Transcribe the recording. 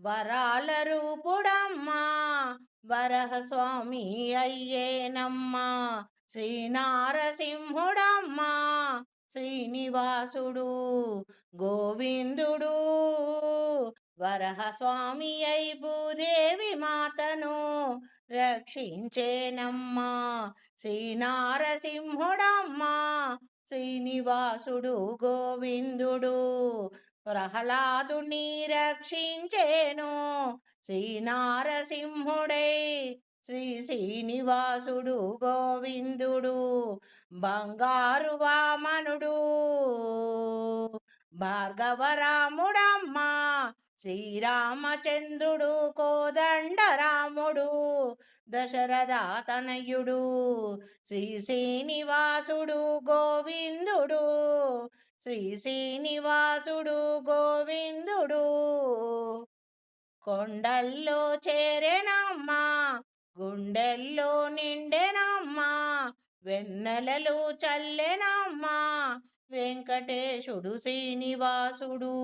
వరాల రూపుడమ్మా వరహస్వామి అయ్యేనమ్మా శ్రీనారసింహుడమ్మా శ్రీనివాసుడు గోవిందుడు వరహస్వామి అయి భూదేవి మాతను రక్షించేనమ్మా శ్రీనారసింహుడమ్మా శ్రీనివాసుడు గోవిందుడు ప్రహ్లాదుని రక్షించేను శ్రీనారసింహుడై శ్రీనివాసుడు గోవిందుడు బంగారు వామనుడు భార్గవరాముడమ్మా శ్రీరామచంద్రుడు కోదండరాముడు దశరథాతనయుడు శ్రీనివాసుడు గోవిందుడు శ్రీనివాసుడు గోవిందుడు కొండల్లో చేరెనమ్మా గుండెల్లో నిండెనమ్మా వెన్నెలలు చల్లెనమ్మా వెంకటేశుడు శ్రీనివాసుడు